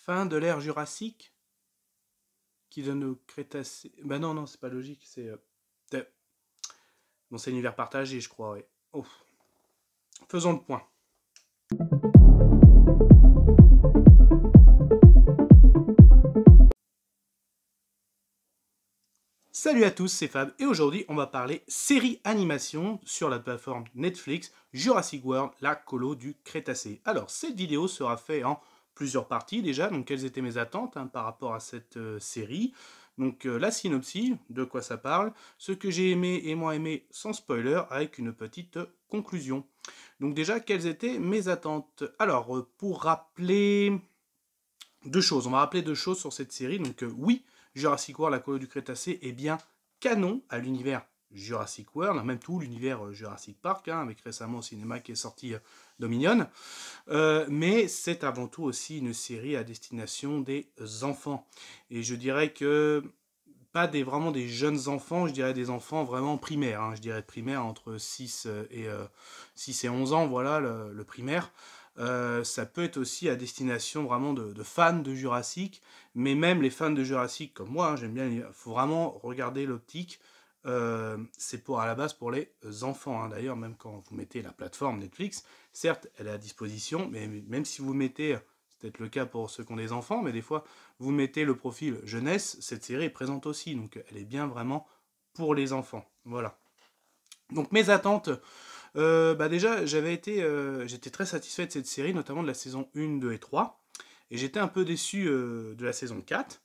fin de l'ère Jurassique qui donne au Crétacé. Bah non, c'est pas logique, c'est... Bon, c'est l'univers partagé, je crois, ouais. Oh. Faisons le point. Salut à tous, c'est Fab, et aujourd'hui on va parler série animation sur la plateforme Netflix, Jurassic World, la colo du Crétacé. Alors, cette vidéo sera faite en plusieurs parties déjà, donc quelles étaient mes attentes par rapport à cette série. Donc la synopsis, de quoi ça parle, ce que j'ai aimé et moins aimé sans spoiler, avec une petite conclusion. Donc déjà, quelles étaient mes attentes? Alors, pour rappeler deux choses, on va rappeler deux choses sur cette série. Donc oui, Jurassic World, la colo du Crétacé est bien canon à l'univers Jurassic World, même tout l'univers Jurassic Park, avec récemment au cinéma qui est sorti Dominion. Mais c'est avant tout aussi une série à destination des enfants. Et je dirais que pas vraiment des jeunes enfants, je dirais des enfants vraiment primaires. Je dirais primaire entre 6 et 11 ans, voilà le primaire. Ça peut être aussi à destination vraiment de fans de Jurassic, mais même les fans de Jurassic comme moi, j'aime bien, il faut vraiment regarder l'optique. C'est à la base pour les enfants. D'ailleurs, même quand vous mettez la plateforme Netflix, certes, elle est à disposition, mais même si vous mettez, c'est peut-être le cas pour ceux qui ont des enfants, mais des fois, vous mettez le profil jeunesse, cette série est présente aussi, donc elle est bien vraiment pour les enfants. Voilà. Donc mes attentes, déjà, j'étais très satisfait de cette série, notamment de la saison 1, 2 et 3. Et j'étais un peu déçu de la saison 4.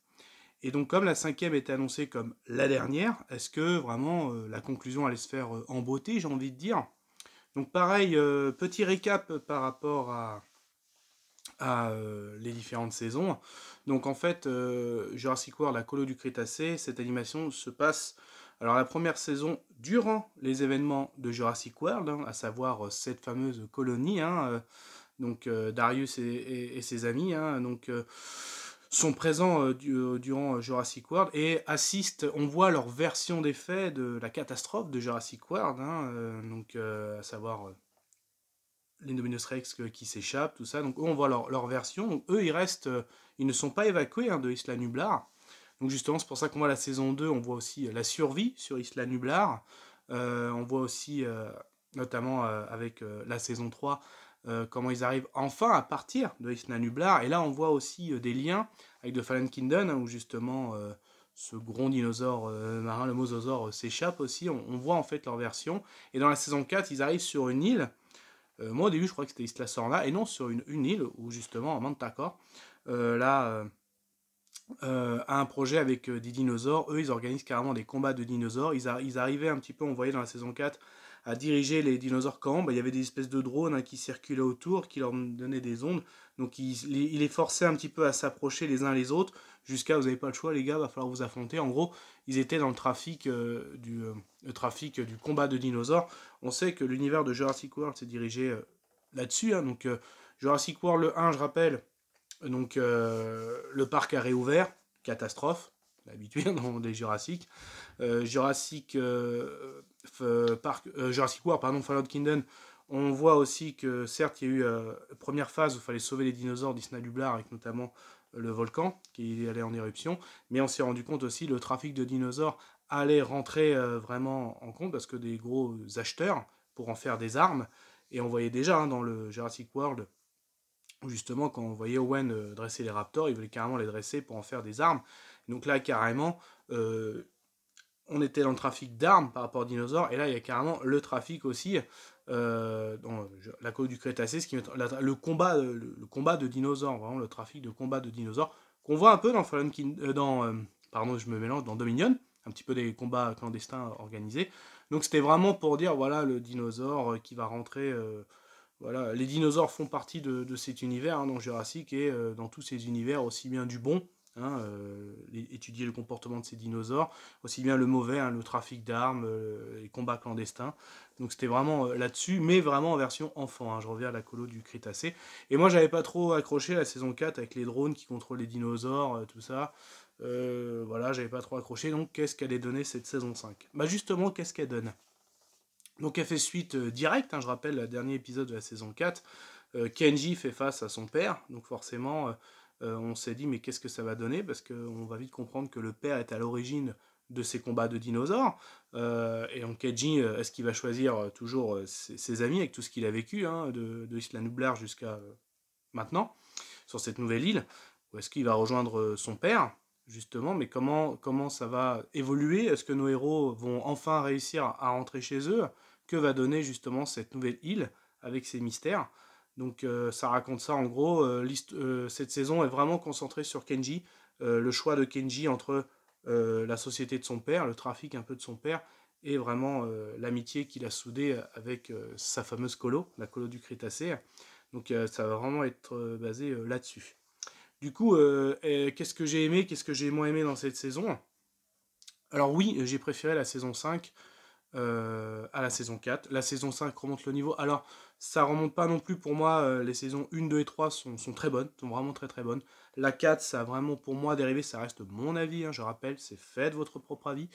Et donc, comme la cinquième était annoncée comme la dernière, est-ce que vraiment la conclusion allait se faire en beauté, j'ai envie de dire. Donc pareil, petit récap par rapport à les différentes saisons. Donc en fait, Jurassic World, la colo du Crétacé, cette animation se passe... Alors la première saison, durant les événements de Jurassic World, à savoir cette fameuse colonie, donc Darius et ses amis, sont présents durant Jurassic World et assistent, on voit leur version des faits de la catastrophe de Jurassic World, à savoir l'Indominus Rex qui s'échappe, tout ça. Donc eux, on voit leur version. Donc eux, ils ne sont pas évacués de Isla Nublar. Donc justement, c'est pour ça qu'on voit la saison 2, on voit aussi la survie sur Isla Nublar. On voit aussi, notamment avec la saison 3, comment ils arrivent enfin à partir de Isla Nublar. Et là, on voit aussi des liens avec The Fallen Kingdom, où justement ce gros dinosaure marin, le mosasaure, s'échappe aussi. On voit en fait leur version. Et dans la saison 4, ils arrivent sur une île. Moi, au début, je croyais que c'était Isla Sorna, et non, sur une île où justement, à Manticore, a un projet avec des dinosaures. Eux, ils organisent carrément des combats de dinosaures. Ils arrivaient un petit peu, on voyait dans la saison 4, à diriger les dinosaures quand il y avait des espèces de drones qui circulaient autour, qui leur donnaient des ondes. Donc il les forçait un petit peu à s'approcher les uns les autres, jusqu'à vous n'avez pas le choix les gars, va falloir vous affronter. En gros, ils étaient dans le trafic, du combat de dinosaures. On sait que l'univers de Jurassic World s'est dirigé là-dessus. Donc Jurassic World le 1, je rappelle, donc le parc a réouvert, catastrophe, habitué dans des Jurassic. Jurassic World, pardon, Fallen Kingdom, on voit aussi que certes il y a eu première phase où il fallait sauver les dinosaures d'Isla Nublar avec notamment le volcan qui allait en éruption, mais on s'est rendu compte aussi que le trafic de dinosaures allait rentrer vraiment en compte parce que des gros acheteurs pour en faire des armes, et on voyait déjà dans le Jurassic World justement quand on voyait Owen dresser les raptors, il voulait carrément les dresser pour en faire des armes. Donc là carrément on était dans le trafic d'armes par rapport aux dinosaures, et là il y a carrément le trafic aussi dans la colo du Crétacé, ce qui est le combat de dinosaures, vraiment le trafic de combat de dinosaures qu'on voit un peu dans Fallen pardon, je me mélange, dans Dominion, un petit peu des combats clandestins organisés. Donc c'était vraiment pour dire voilà le dinosaure qui va rentrer voilà, les dinosaures font partie de cet univers dans Jurassic, et dans tous ces univers, aussi bien du bon, étudier le comportement de ces dinosaures, aussi bien le mauvais, le trafic d'armes, les combats clandestins. Donc c'était vraiment là-dessus, mais vraiment en version enfant. Je reviens à la colo du Crétacé. Et moi, j'avais pas trop accroché à la saison 4 avec les drones qui contrôlent les dinosaures, tout ça. Voilà, j'avais pas trop accroché. Donc qu'est-ce qu'elle allait donner cette saison 5? Bah justement, qu'est-ce qu'elle donne? Donc elle fait suite directe, je rappelle le dernier épisode de la saison 4, Kenji fait face à son père, donc forcément on s'est dit mais qu'est-ce que ça va donner, parce qu'on va vite comprendre que le père est à l'origine de ces combats de dinosaures. Et donc Kenji, est-ce qu'il va choisir toujours ses amis avec tout ce qu'il a vécu, hein, de Isla Nublar jusqu'à maintenant, sur cette nouvelle île, ou est-ce qu'il va rejoindre son père, justement, mais comment ça va évoluer? Est-ce que nos héros vont enfin réussir à rentrer chez eux? Que va donner justement cette nouvelle île avec ses mystères? Donc ça raconte ça en gros. Cette saison est vraiment concentrée sur Kenji, le choix de Kenji entre la société de son père, le trafic un peu de son père, et vraiment l'amitié qu'il a soudée avec sa fameuse colo, la colo du Crétacé. Donc ça va vraiment être basé là-dessus. Du coup, qu'est-ce que j'ai aimé, qu'est-ce que j'ai moins aimé dans cette saison? Alors oui, j'ai préféré la saison 5 à la saison 4. La saison 5 remonte le niveau. Alors, ça remonte pas non plus pour moi. Les saisons 1, 2 et 3 sont très bonnes, sont vraiment très très bonnes. La 4, ça a vraiment pour moi dérivé, ça reste mon avis, hein, je rappelle, c'est faites votre propre avis.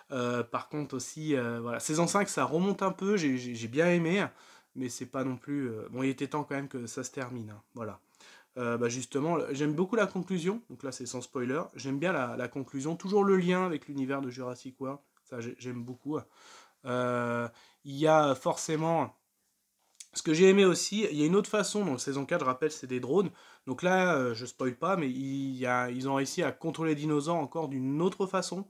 Par contre aussi, voilà, saison 5, ça remonte un peu, j'ai bien aimé, mais c'est pas non plus... Bon, il était temps quand même que ça se termine, hein, voilà. Justement, j'aime beaucoup la conclusion, donc là c'est sans spoiler, j'aime bien la conclusion, toujours le lien avec l'univers de Jurassic World, ça j'aime beaucoup. Il y a forcément... Ce que j'ai aimé aussi, il y a une autre façon, donc saison 4, je rappelle, c'est des drones, donc là, je spoil pas, mais ils ont réussi à contrôler les dinosaures encore d'une autre façon.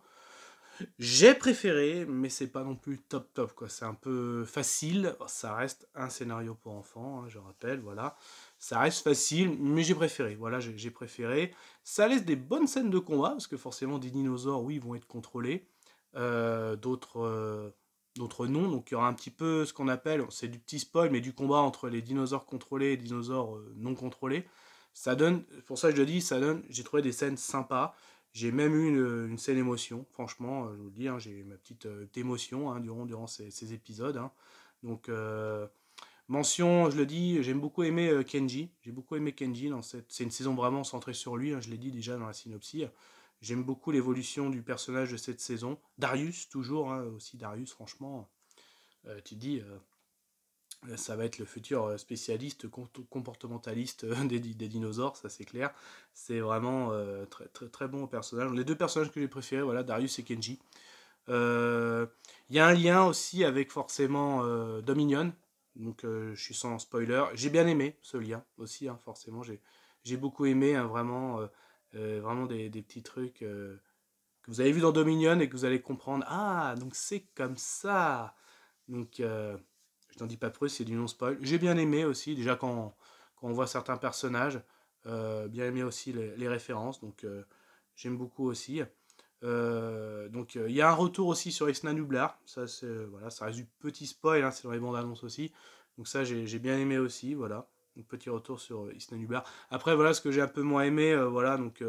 J'ai préféré, mais c'est pas non plus top top, quoi. C'est un peu facile, ça reste un scénario pour enfants, hein, je rappelle, voilà. Ça reste facile, mais j'ai préféré, voilà, j'ai préféré. Ça laisse des bonnes scènes de combat, parce que forcément des dinosaures, oui, vont être contrôlés. D'autres non, donc il y aura un petit peu ce qu'on appelle, c'est du petit spoil, mais du combat entre les dinosaures contrôlés et les dinosaures non contrôlés. Ça donne, pour ça je le dis, ça donne, j'ai trouvé des scènes sympas. J'ai même eu une scène émotion, franchement, je vous le dis, hein, j'ai eu ma petite émotion, hein, durant ces épisodes, hein. Donc, mention, je le dis, j'aime beaucoup aimé Kenji. J'ai beaucoup aimé Kenji dans c'est une saison vraiment centrée sur lui, hein, je l'ai dit déjà dans la synopsis. J'aime beaucoup l'évolution du personnage de cette saison. Darius, toujours, hein, aussi Darius, franchement, tu te dis, ça va être le futur spécialiste comportementaliste des dinosaures, ça c'est clair. C'est vraiment très, très, très bon personnage. Les deux personnages que j'ai préférés, voilà, Darius et Kenji. Il y a un lien aussi avec forcément Dominion, donc je suis sans spoiler. J'ai bien aimé ce lien aussi, hein, forcément. J'ai beaucoup aimé, hein, vraiment, vraiment des petits trucs que vous avez vu dans Dominion et que vous allez comprendre. Ah, donc c'est comme ça. Donc je n'en dis pas plus, c'est du non-spoil. J'ai bien aimé aussi, déjà quand on voit certains personnages, bien aimé aussi les références, donc j'aime beaucoup aussi. Donc il y a un retour aussi sur Isla Nublar, ça, voilà, ça reste du petit spoil, hein, c'est dans les bandes annonces aussi, donc ça j'ai bien aimé aussi, voilà. Donc petit retour sur Isla Nublar. Après voilà, ce que j'ai un peu moins aimé, voilà, donc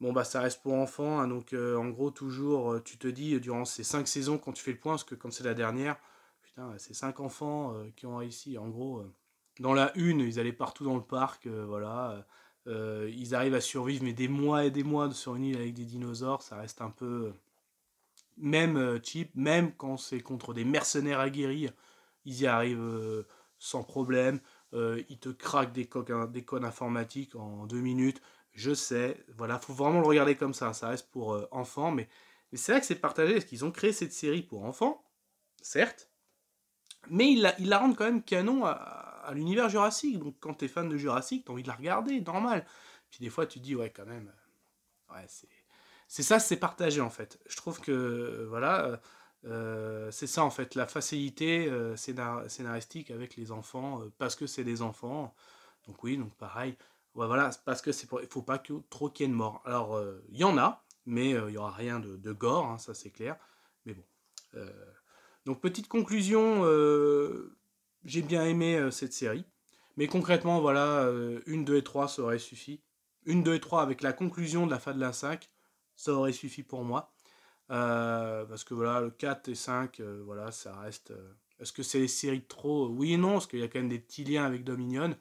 bon bah ça reste pour enfants, hein, donc en gros toujours tu te dis durant ces 5 saisons quand tu fais le point, parce que quand c'est la dernière, putain, c'est 5 enfants qui ont réussi. En gros, dans la une, ils allaient partout dans le parc, voilà. Ils arrivent à survivre, mais des mois et des mois sur une île avec des dinosaures, ça reste un peu. Même cheap, même quand c'est contre des mercenaires aguerris, ils y arrivent sans problème. Ils te craquent des codes informatiques en 2 minutes. Je sais, voilà, faut vraiment le regarder comme ça reste pour enfants, mais c'est vrai que c'est partagé, parce qu'ils ont créé cette série pour enfants, certes, mais ils la rendent quand même canon à l'univers Jurassique. Donc quand t'es fan de Jurassique, t'as envie de la regarder, normal. Puis des fois tu te dis, ouais, quand même, ouais, c'est ça, c'est partagé en fait. Je trouve que, voilà, c'est ça en fait, la facilité scénaristique avec les enfants, parce que c'est des enfants. Donc oui, donc pareil. Ouais, voilà, parce que il faut pas trop qu'il y ait de morts. Alors, il y en a, mais il y aura rien de gore, hein, ça c'est clair. Mais bon. Euh, donc petite conclusion, j'ai bien aimé cette série. Mais concrètement, voilà, 1, 2 et 3, ça aurait suffi. 1, 2 et 3 avec la conclusion de la fin de la 5, ça aurait suffi pour moi. Parce que voilà, le 4 et 5, voilà, ça reste... Est-ce que c'est les séries de trop? Oui et non, parce qu'il y a quand même des petits liens avec Dominion.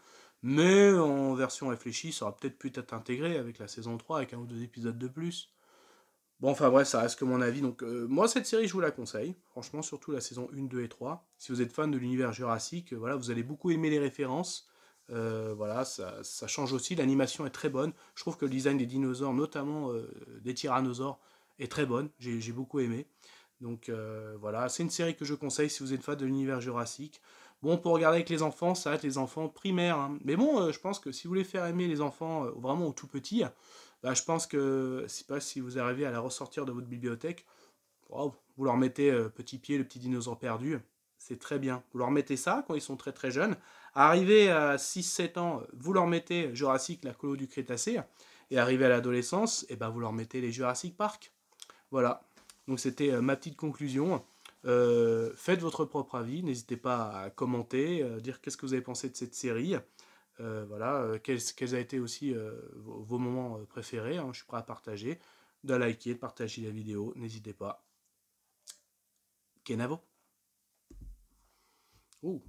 Mais en version réfléchie, ça aurait peut-être pu être intégré avec la saison 3, avec un ou deux épisodes de plus. Bon, enfin bref, ça reste que mon avis. Donc, moi, cette série, je vous la conseille. Franchement, surtout la saison 1, 2 et 3. Si vous êtes fan de l'univers Jurassique, voilà, vous allez beaucoup aimer les références. Voilà, ça change aussi. L'animation est très bonne. Je trouve que le design des dinosaures, notamment des tyrannosaures, est très bonne. J'ai beaucoup aimé. Donc voilà, c'est une série que je conseille si vous êtes fan de l'univers jurassique. Bon, pour regarder avec les enfants, ça va être les enfants primaires, hein. Mais bon, je pense que si vous voulez faire aimer les enfants vraiment aux tout petits, bah, je pense que, je sais pas si vous arrivez à la ressortir de votre bibliothèque, wow, vous leur mettez Petit Pied, le petit dinosaure perdu, c'est très bien. Vous leur mettez ça quand ils sont très très jeunes. Arrivé à 6-7 ans, vous leur mettez Jurassic, la colo du Crétacé. Et arrivé à l'adolescence, et ben vous leur mettez les Jurassic Park. Voilà. Donc c'était ma petite conclusion. Faites votre propre avis, n'hésitez pas à commenter, dire qu'est-ce que vous avez pensé de cette série. Voilà, quels ont été aussi vos moments préférés, hein, je suis prêt à partager, de liker, de partager la vidéo, n'hésitez pas. Kenavo. Ouh.